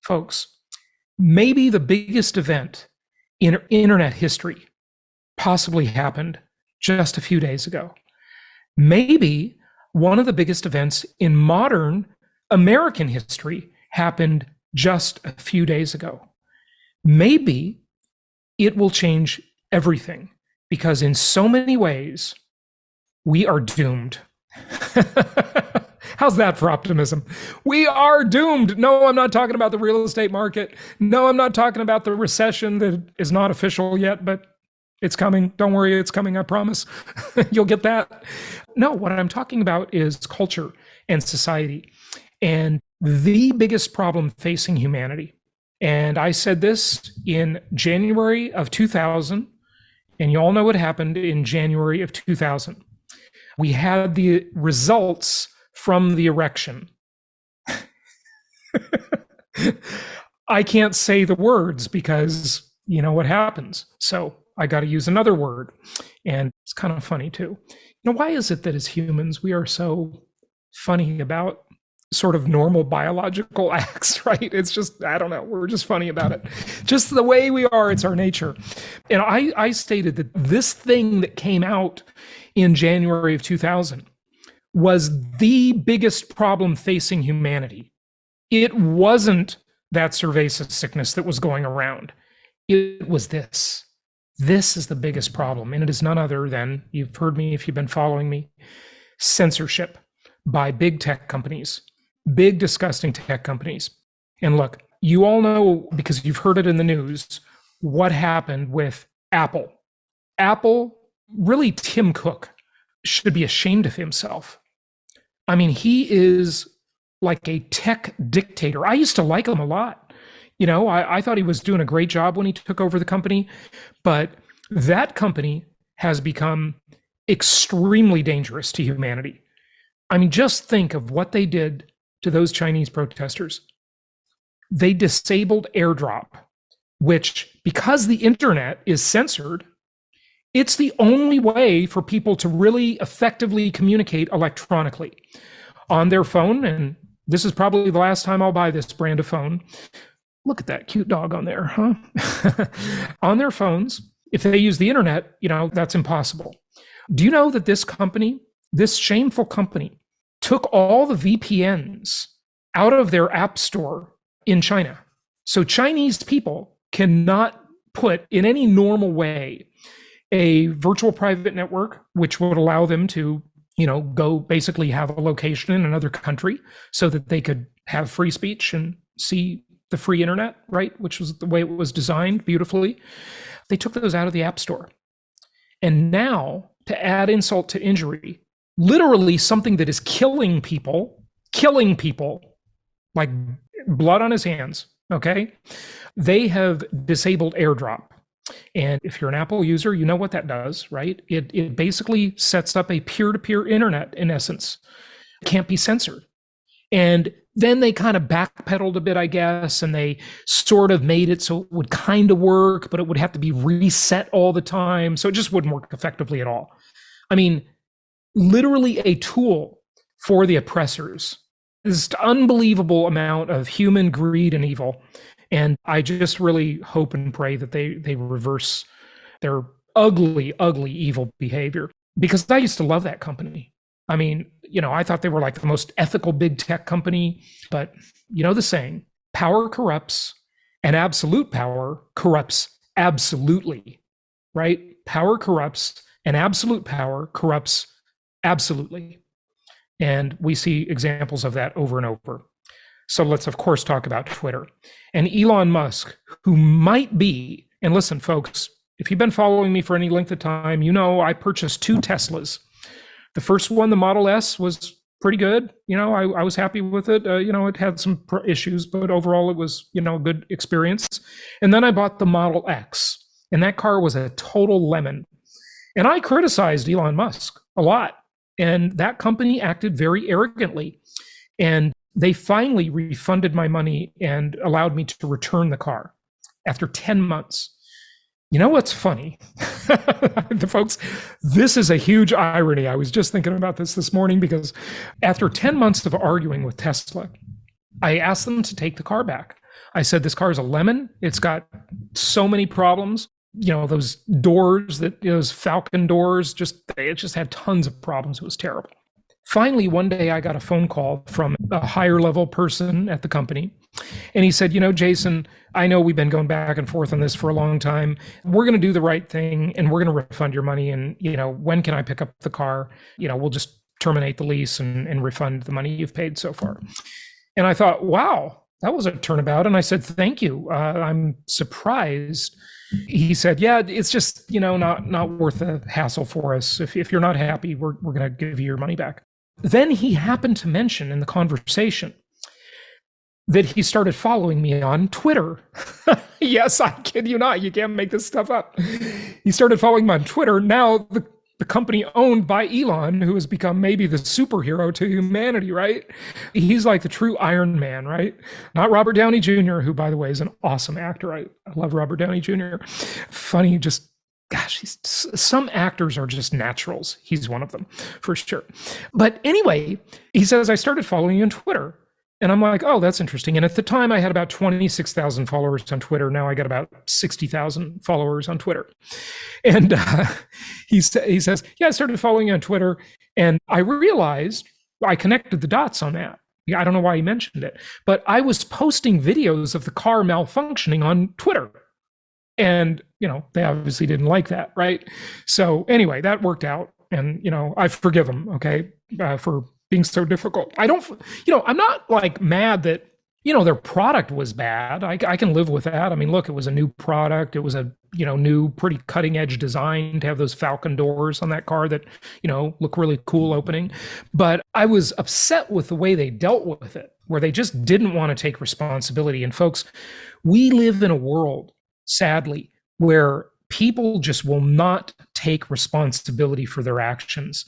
folks, maybe the biggest event in internet history possibly happened just a few days ago. Maybe one of the biggest events in modern American history happened just a few days ago. Maybe it will change everything, because in so many ways, we are doomed. How's that for optimism? We are doomed. No, I'm not talking about the real estate market. No, I'm not talking about the recession that is not official yet, but it's coming. Don't worry, it's coming, I promise. You'll get that. No, what I'm talking about is culture and society. And the biggest problem facing humanity, and I said this in January of 2000, and you all know what happened in January of 2000. We had the results from the erection. I can't say the words because you know what happens. So I got to use another word. And it's kind of funny too. You know, why is it that as humans, we are so funny about sort of normal biological acts, right? It's just, I don't know, we're just funny about it. Just the way we are, it's our nature. And I stated that this thing that came out in January of 2000 was the biggest problem facing humanity. It wasn't that cerveza sickness that was going around. It was this. This is the biggest problem. And it is none other than, you've heard me if you've been following me, censorship by big tech companies, big disgusting tech companies. And look, you all know, because you've heard it in the news, what happened with Apple. Apple, really Tim Cook, should be ashamed of himself. I mean, he is like a tech dictator. I used to like him a lot. You know, I thought he was doing a great job when he took over the company, but that company has become extremely dangerous to humanity. I mean, just think of what they did to those Chinese protesters. They disabled AirDrop, which, because the internet is censored, it's the only way for people to really effectively communicate electronically on their phone. And this is probably the last time I'll buy this brand of phone. Look at that cute dog on there, huh? On their phones, if they use the internet, you know, that's impossible. Do you know that this company, this shameful company, took all the VPNs out of their app store in China? So Chinese people cannot put in any normal way a virtual private network, which would allow them to, you know, go basically have a location in another country so that they could have free speech and see the free internet, right? Which was the way it was designed beautifully. They took those out of the app store. And now, to add insult to injury, literally something that is killing people, like blood on his hands, okay? They have disabled AirDrop. And if you're an Apple user, you know what that does, right? It basically sets up a peer-to-peer internet, in essence. It can't be censored. And then they kind of backpedaled a bit, I guess, and they sort of made it so it would kind of work, but it would have to be reset all the time. So it just wouldn't work effectively at all. I mean, literally a tool for the oppressors. This unbelievable amount of human greed and evil. And I just really hope and pray that they reverse their ugly, ugly, evil behavior. Because I used to love that company. I mean, you know, I thought they were like the most ethical big tech company. But you know the saying, power corrupts, and absolute power corrupts absolutely, right? Power corrupts, and absolute power corrupts absolutely. And we see examples of that over and over. So let's, of course, talk about Twitter. And Elon Musk, who might be, and listen, folks, if you've been following me for any length of time, you know I purchased 2 Teslas. The first one, the Model S, was pretty good. You know, I was happy with it. You know, it had some issues, but overall it was, you know, a good experience. And then I bought the Model X, and that car was a total lemon. And I criticized Elon Musk a lot. And that company acted very arrogantly. And they finally refunded my money and allowed me to return the car after 10 months. You know what's funny? The folks, this is a huge irony. I was just thinking about this morning because after 10 months of arguing with Tesla, I asked them to take the car back. I said, this car is a lemon. It's got so many problems. Those doors, those Falcon doors, it just had tons of problems. It was terrible. Finally, one day I got a phone call from a higher level person at the company. And he said, Jason, I know we've been going back and forth on this for a long time. We're going to do the right thing and we're going to refund your money. And, when can I pick up the car? We'll just terminate the lease and refund the money you've paid so far. And I thought, wow, that was a turnabout. And I said, thank you. I'm surprised. He said, yeah, it's just, not worth the hassle for us. If you're not happy, we're going to give you your money back. Then he happened to mention in the conversation that he started following me on Twitter. Yes, I kid you not. You can't make this stuff up. He started following me on Twitter. Now the company owned by Elon, who has become maybe the superhero to humanity, right? He's like the true Iron Man, right? Not Robert Downey Jr., who, by the way, is an awesome actor. I love Robert Downey Jr. Funny, just, gosh, some actors are just naturals. He's one of them, for sure. But anyway, he says, I started following you on Twitter. And I'm like, oh, that's interesting. And at the time, I had about 26,000 followers on Twitter. Now I got about 60,000 followers on Twitter. And he says, yeah, I started following you on Twitter. And I realized I connected the dots on that. I don't know why he mentioned it, but I was posting videos of the car malfunctioning on Twitter. And, they obviously didn't like that, right? So anyway, that worked out. And, I forgive him, okay, for being so difficult. I'm not like mad that, their product was bad. I can live with that. I mean, look, it was a new product. It was a, new, pretty cutting edge design to have those Falcon doors on that car that, look really cool opening. But I was upset with the way they dealt with it, where they just didn't want to take responsibility. And folks, we live in a world, sadly, where people just will not take responsibility for their actions.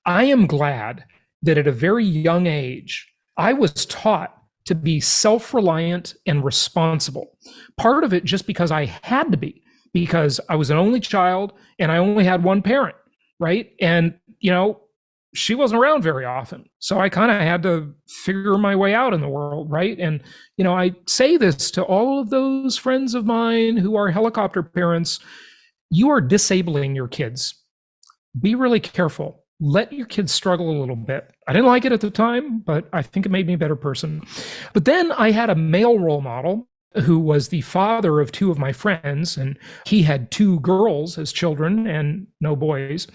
I am glad that at a very young age, I was taught to be self-reliant and responsible. Part of it just because I had to be, because I was an only child and I only had one parent, right? And, she wasn't around very often. So I kind of had to figure my way out in the world, right? And, I say this to all of those friends of mine who are helicopter parents. You are disabling your kids. Be really careful. Let your kids struggle a little bit. I didn't like it at the time, but I think it made me a better person. But then I had a male role model who was the father of two of my friends, and he had two girls as children and no boys.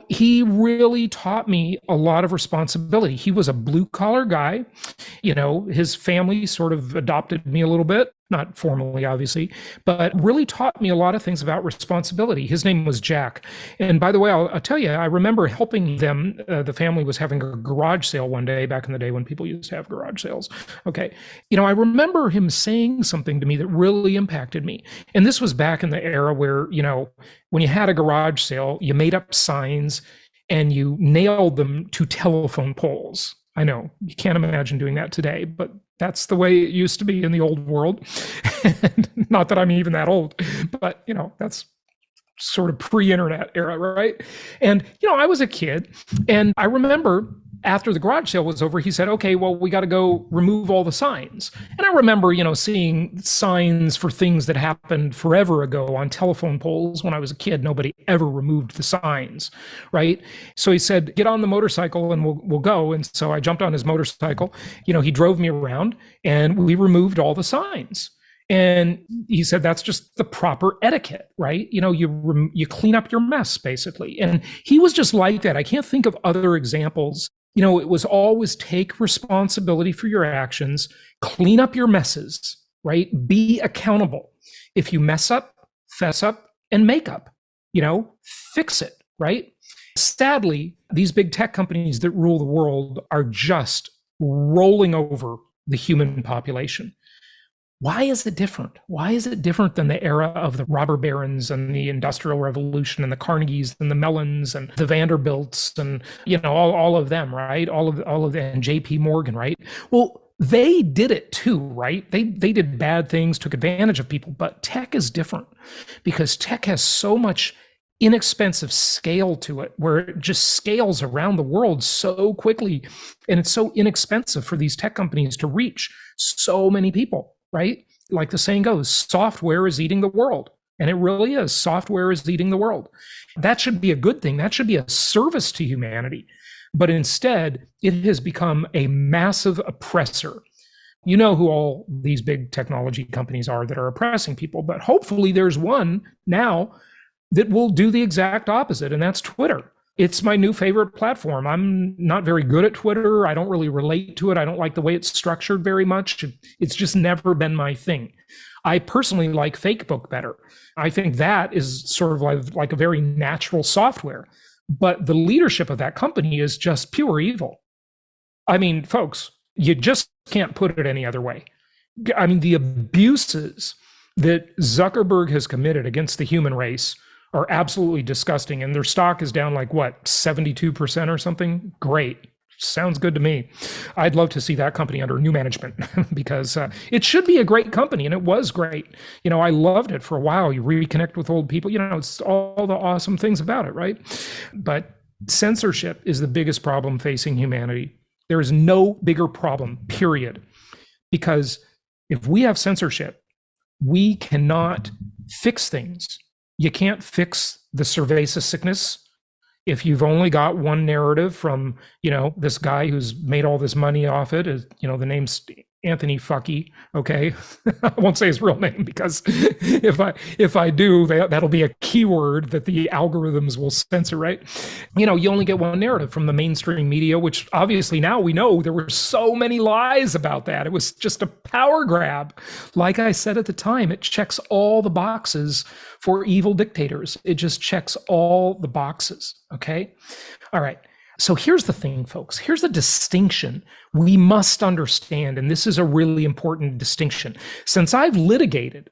He really taught me a lot of responsibility. He was a blue-collar guy. His family sort of adopted me a little bit. Not formally, obviously, but really taught me a lot of things about responsibility. His name was Jack. And by the way, I'll tell you, I remember helping them. The family was having a garage sale one day back in the day when people used to have garage sales. Okay. I remember him saying something to me that really impacted me. And this was back in the era where, when you had a garage sale, you made up signs and you nailed them to telephone poles. I know you can't imagine doing that today, but that's the way it used to be in the old world. Not that I'm even that old, but that's sort of pre-internet era, right? And I was a kid, and I remember after the garage sale was over, he said, okay, well, we got to go remove all the signs. And I remember, seeing signs for things that happened forever ago on telephone poles. When I was a kid, nobody ever removed the signs, right? So he said, get on the motorcycle and we'll go. And so I jumped on his motorcycle. He drove me around and we removed all the signs. And he said, that's just the proper etiquette, right? You clean up your mess, basically. And he was just like that. I can't think of other examples. It was always take responsibility for your actions, clean up your messes, right? Be accountable. If you mess up, fess up, and make up, fix it, right? Sadly, these big tech companies that rule the world are just rolling over the human population. Why is it different? Why is it different than the era of the robber barons and the Industrial Revolution and the Carnegies and the Mellons and the Vanderbilts and all of them, right? All of them, and J.P. Morgan, right? Well, they did it too, right? They did bad things, took advantage of people, but tech is different because tech has so much inexpensive scale to it, where it just scales around the world so quickly, and it's so inexpensive for these tech companies to reach so many people. right? Like the saying goes, software is eating the world. And it really is. Software is eating the world. That should be a good thing. That should be a service to humanity. But instead, it has become a massive oppressor. You know who all these big technology companies are that are oppressing people, but hopefully there's one now that will do the exact opposite, and that's Twitter. It's my new favorite platform. I'm not very good at Twitter. I don't really relate to it. I don't like the way it's structured very much. It's just never been my thing. I personally like Facebook better. I think that is sort of like a very natural software. But the leadership of that company is just pure evil. I mean, folks, you just can't put it any other way. I mean, the abuses that Zuckerberg has committed against the human race are absolutely disgusting. And their stock is down like what, 72% or something? Great. Sounds good to me. I'd love to see that company under new management because it should be a great company, and it was great. You know, I loved it for a while. You reconnect with old people. You know, it's all the awesome things about it, right? But censorship is the biggest problem facing humanity. There is no bigger problem, period. Because if we have censorship, we cannot fix things. You can't fix the cerveza sickness if you've only got one narrative from, you know, this guy who's made all this money off it. You know, the name's Anthony Fucky. Okay, I won't say his real name because if I do, that'll be a keyword that the algorithms will censor, right? You know, you only get one narrative from the mainstream media, which obviously now we know there were so many lies about that. It was just a power grab. Like I said at the time, it checks all the boxes for evil dictators. It just checks all the boxes. Okay, all right. So here's the thing, folks. Here's the distinction we must understand, and this is a really important distinction. Since I've litigated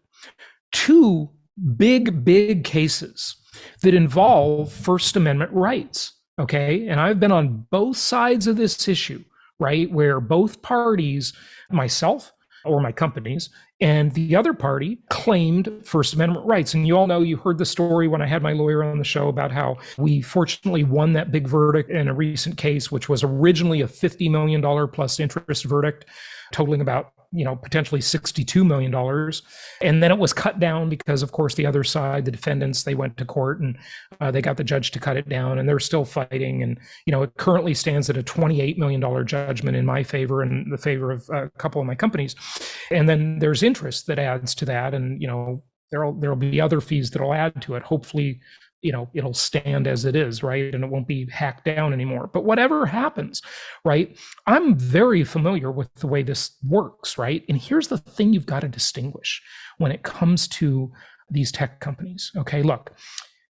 two big cases that involve First Amendment rights, okay, and I've been on both sides of this issue, right, where both parties, myself or my companies, and the other party claimed First Amendment rights. And you all know, you heard the story when I had my lawyer on the show about how we fortunately won that big verdict in a recent case, which was originally a $50 million plus interest verdict, totaling about, you know, potentially $62 million. And then it was cut down because, of course, the other side, the defendants, they went to court and they got the judge to cut it down, and they're still fighting. And, you know, it currently stands at a $28 million judgment in my favor and the favor of a couple of my companies. And then there's interest that adds to that. And, you know, there'll be other fees that'll add to it. Hopefully, you know, it'll stand as it is, right? And it won't be hacked down anymore. But whatever happens, right? I'm very familiar with the way this works, right? And here's the thing you've got to distinguish when it comes to these tech companies. Okay, look,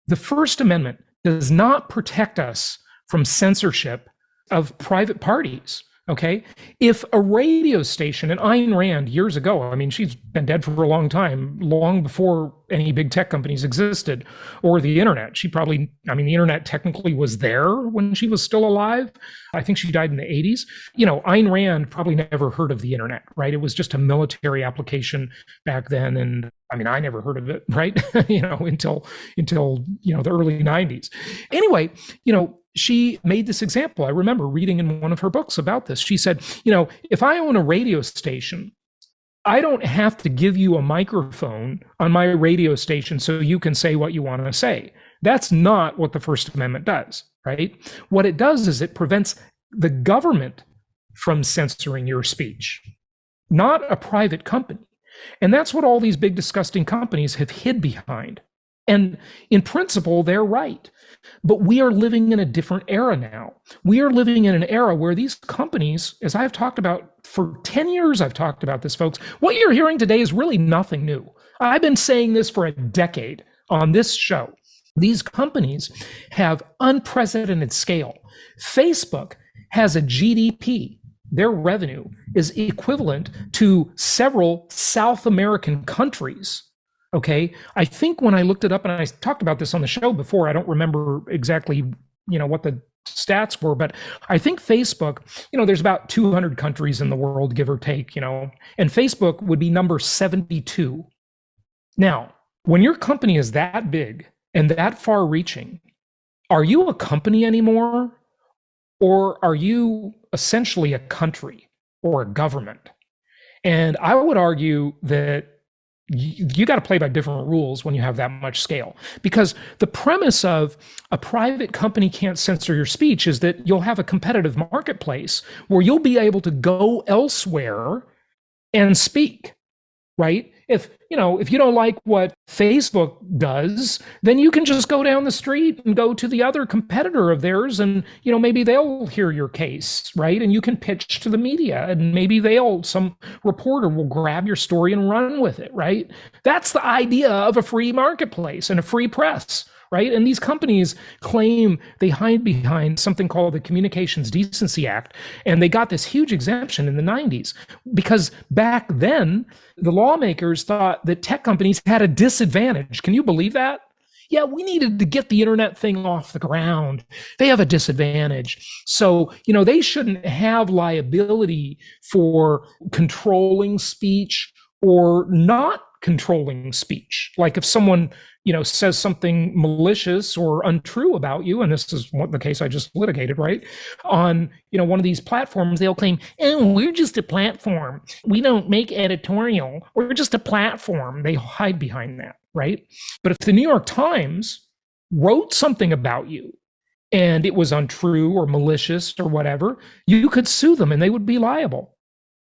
the First Amendment does not protect us from censorship of private parties. Okay, if a radio station, and Ayn Rand years ago, I mean, she's been dead for a long time, long before any big tech companies existed, or the internet. She probably, I mean, the internet technically was there when she was still alive. I think she died in the 80s. You know, Ayn Rand probably never heard of the internet, right? It was just a military application back then. And I mean, I never heard of it, right? You know, until, you know, the early 90s. Anyway, you know, she made this example. I remember reading in one of her books about this. She said, you know, if I own a radio station, I don't have to give you a microphone on my radio station so you can say what you want to say. That's not what the First Amendment does, right? What it does is it prevents the government from censoring your speech, not a private company. And that's what all these big, disgusting companies have hid behind. And in principle, they're right. But we are living in a different era now. We are living in an era where these companies, as I've talked about for 10 years, I've talked about this, folks. What you're hearing today is really nothing new. I've been saying this for a decade on this show. These companies have unprecedented scale. Facebook has a GDP. Their revenue is equivalent to several South American countries. Okay, I think when I looked it up, and I talked about this on the show before, I don't remember exactly, you know, what the stats were, but I think Facebook, you know, there's about 200 countries in the world, give or take, you know, and Facebook would be number 72. Now, when your company is that big and that far reaching, are you a company anymore? Or are you essentially a country or a government? And I would argue that you got to play by different rules when you have that much scale, because the premise of a private company can't censor your speech is that you'll have a competitive marketplace where you'll be able to go elsewhere and speak, right? If you don't like what Facebook does, then you can just go down the street and go to the other competitor of theirs, and maybe they'll hear your case, right? And you can pitch to the media, and maybe some reporter will grab your story and run with it, right? That's the idea of a free marketplace and a free press, right? And these companies claim they hide behind something called the Communications Decency Act, and they got this huge exemption in the 90s because back then the lawmakers thought that tech companies had a disadvantage. Can you believe that? Yeah, we needed to get the internet thing off the ground. They have a disadvantage. So, they shouldn't have liability for controlling speech or not controlling speech. Like if someone, says something malicious or untrue about you, and this is the case I just litigated, right? On, one of these platforms, they'll claim, oh, we're just a platform. We don't make editorial. We're just a platform. They hide behind that, right? But if the New York Times wrote something about you and it was untrue or malicious or whatever, you could sue them and they would be liable.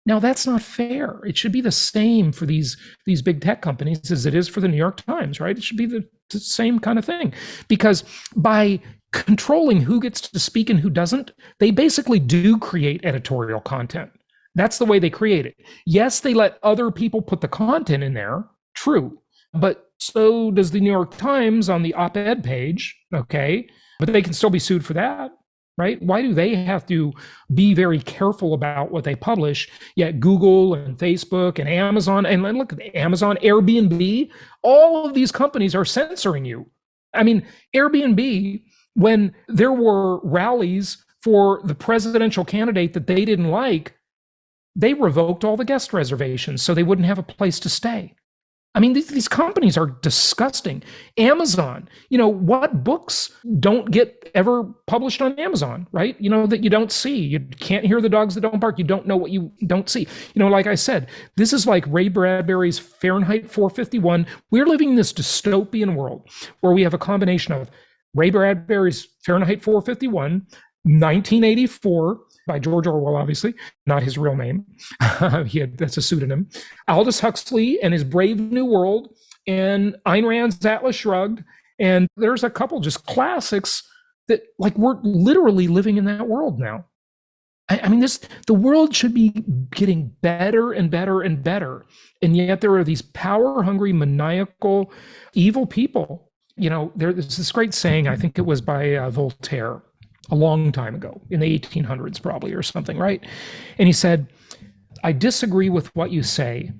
Now, that's not fair. It should be the same for these big tech companies as it is for the New York Times, right? It should be the same kind of thing. Because by controlling who gets to speak and who doesn't, they basically do create editorial content. That's the way they create it. Yes, they let other people put the content in there, true. But so does the New York Times on the op-ed page, okay? But they can still be sued for that. Right? Why do they have to be very careful about what they publish? Yet Google and Facebook and Amazon, and look at Amazon, Airbnb, all of these companies are censoring you. I mean, Airbnb, when there were rallies for the presidential candidate that they didn't like, they revoked all the guest reservations so they wouldn't have a place to stay. I mean, these companies are disgusting. Amazon, what books don't get ever published on Amazon, right? That you don't see. You can't hear the dogs that don't bark. You don't know what you don't see. Like I said, this is like Ray Bradbury's Fahrenheit 451. We're living in this dystopian world where we have a combination of Ray Bradbury's Fahrenheit 451, 1984, by George Orwell, obviously, not his real name. That's a pseudonym. Aldous Huxley and his Brave New World, and Ayn Rand's Atlas Shrugged. And there's a couple just classics that, like, we're literally living in that world now. I mean, the world should be getting better and better and better. And yet there are these power-hungry, maniacal, evil people. There's this great saying, I think it was by Voltaire, a long time ago, in the 1800s probably or something, right? And he said, I disagree with what you say,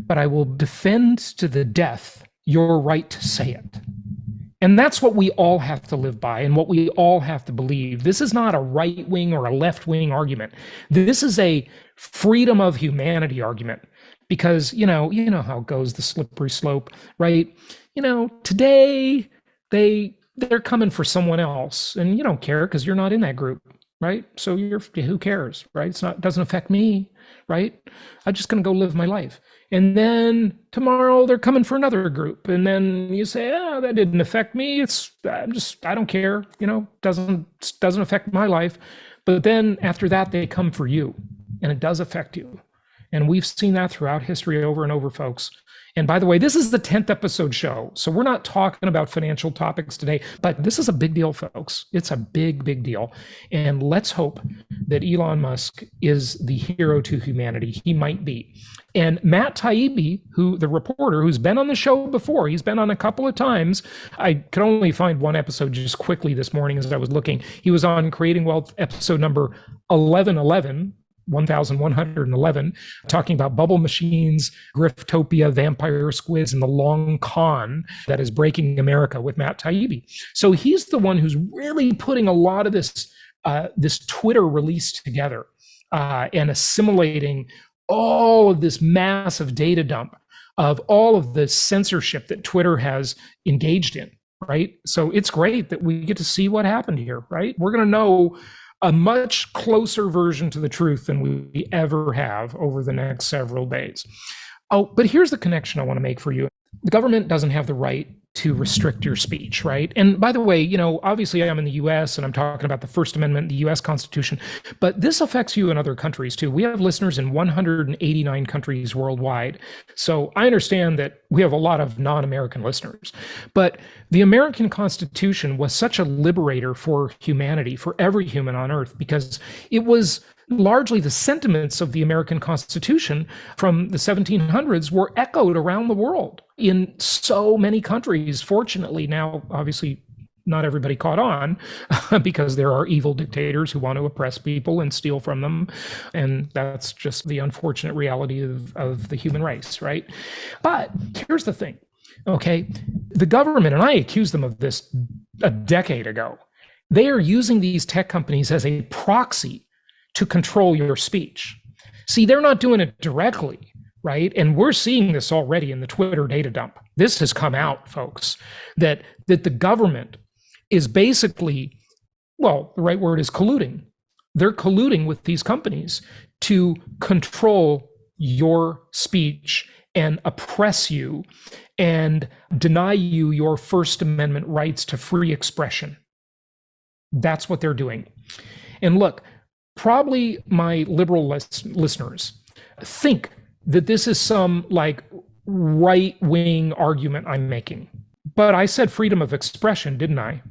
but I will defend to the death your right to say it. And that's what we all have to live by and what we all have to believe. This is not a right-wing or a left-wing argument. This is a freedom of humanity argument because, you know how it goes, the slippery slope, right? Today they're coming for someone else and you don't care because you're not in that group, right? So who cares, right? It doesn't affect me, right? I'm just going to go live my life. And then tomorrow they're coming for another group. And then you say, that didn't affect me. I don't care, doesn't affect my life. But then after that, they come for you and it does affect you. And we've seen that throughout history over and over, folks. And by the way, this is the 10th episode show. So we're not talking about financial topics today, but this is a big deal, folks. It's a big, big deal. And let's hope that Elon Musk is the hero to humanity. He might be. And Matt Taibbi, the reporter who's been on the show before, he's been on a couple of times. I could only find one episode just quickly this morning as I was looking. He was on Creating Wealth episode number 1111, talking about bubble machines, griftopia, vampire squids, and the long con that is breaking America with Matt Taibbi. So he's the one who's really putting a lot of this Twitter release together and assimilating all of this massive data dump of all of the censorship that Twitter has engaged in, right? So it's great that we get to see what happened here, right? We're going to know a much closer version to the truth than we ever have over the next several days. Oh, but here's the connection I want to make for you. The government doesn't have the right to restrict your speech, right? And by the way, obviously I'm in the US and I'm talking about the First Amendment, the US Constitution, but this affects you in other countries too. We have listeners in 189 countries worldwide. So I understand that we have a lot of non-American listeners, but the American Constitution was such a liberator for humanity, for every human on earth, because it was largely the sentiments of the American Constitution from the 1700s were echoed around the world in so many countries. Fortunately, now, obviously, not everybody caught on because there are evil dictators who want to oppress people and steal from them. And that's just the unfortunate reality of the human race, right? But here's the thing, okay? The government, and I accused them of this a decade ago, they are using these tech companies as a proxy to control your speech. See, they're not doing it directly, right? And we're seeing this already in the Twitter data dump. This has come out, folks, that the government is basically, well, the right word is colluding. They're colluding with these companies to control your speech and oppress you and deny you your First Amendment rights to free expression. That's what they're doing. And look, probably my liberal listeners think that this is some like right-wing argument I'm making. But I said freedom of expression, didn't I?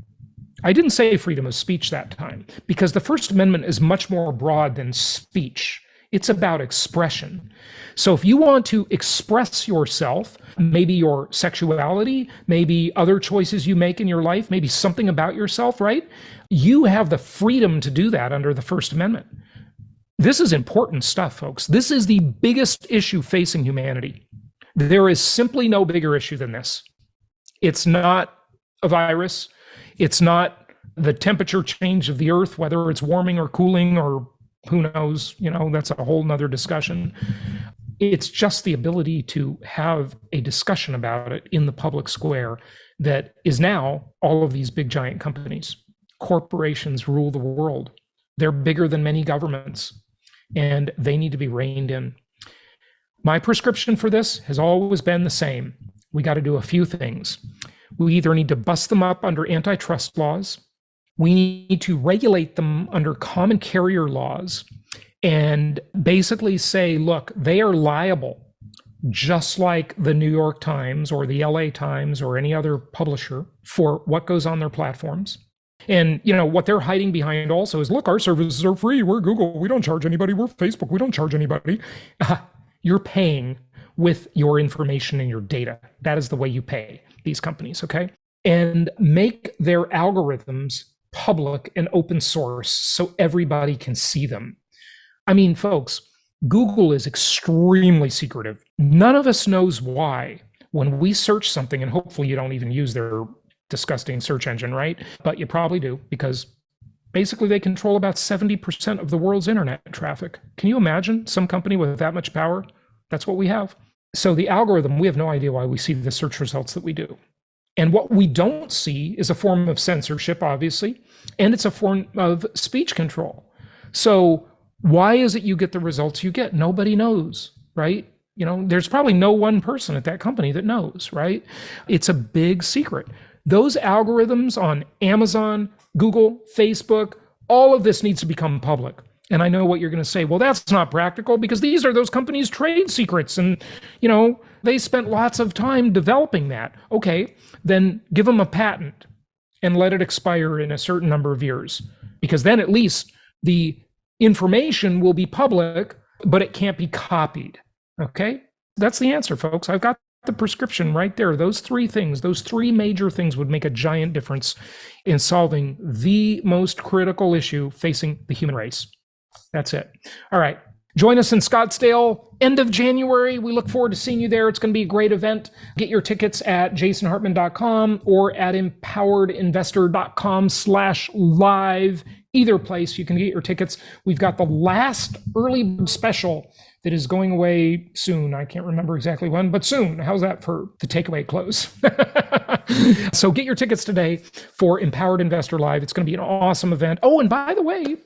I didn't say freedom of speech that time, because the First Amendment is much more broad than speech. It's about expression. So if you want to express yourself, maybe your sexuality, maybe other choices you make in your life, maybe something about yourself, right? You have the freedom to do that under the First Amendment. This is important stuff, folks. This is the biggest issue facing humanity. There is simply no bigger issue than this. It's not a virus. It's not the temperature change of the earth, whether it's warming or cooling or who knows, that's a whole nother discussion. It's just the ability to have a discussion about it in the public square that is now all of these big giant companies. Corporations rule the world. They're bigger than many governments, and they need to be reined in. My prescription for this has always been the same. We got to do a few things. We either need to bust them up under antitrust laws, we need to regulate them under common carrier laws and basically say, look, they are liable, just like the New York Times or the LA Times or any other publisher, for what goes on their platforms. And, what they're hiding behind also is, look, our services are free. We're Google. We don't charge anybody. We're Facebook. We don't charge anybody. You're paying with your information and your data. That is the way you pay these companies, okay? And make their algorithms public and open source so everybody can see them. I mean, folks, Google is extremely secretive. None of us knows why when we search something, and hopefully you don't even use their disgusting search engine, right? But you probably do, because basically they control about 70% of the world's internet traffic. Can you imagine some company with that much power? That's what we have. So the algorithm, we have no idea why we see the search results that we do. And what we don't see is a form of censorship, obviously, and it's a form of speech control. So why is it you get the results you get? Nobody knows, right? There's probably no one person at that company that knows, right? It's a big secret. Those algorithms on Amazon, Google, Facebook, all of this needs to become public. And I know what you're going to say. Well, that's not practical because these are those companies' trade secrets. And, they spent lots of time developing that. Okay, then give them a patent and let it expire in a certain number of years. Because then at least the information will be public, but it can't be copied. Okay, that's the answer, folks. I've got the prescription right there. Those three things, those three major things would make a giant difference in solving the most critical issue facing the human race. That's it. All right. Join us in Scottsdale, end of January. We look forward to seeing you there. It's going to be a great event. Get your tickets at jasonhartman.com or at empoweredinvestor.com/live. either place you can get your tickets. We've got the last early bird special that is going away soon. I can't remember exactly when, but soon. How's that for the takeaway close? So get your tickets today for Empowered Investor Live. It's going to be an awesome event. Oh, and by the way,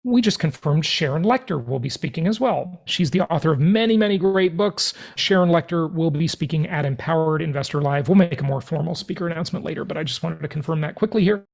we just confirmed Sharon Lechter will be speaking as well. She's the author of many, many great books. Sharon Lechter will be speaking at Empowered Investor Live. We'll make a more formal speaker announcement later, but I just wanted to confirm that quickly here.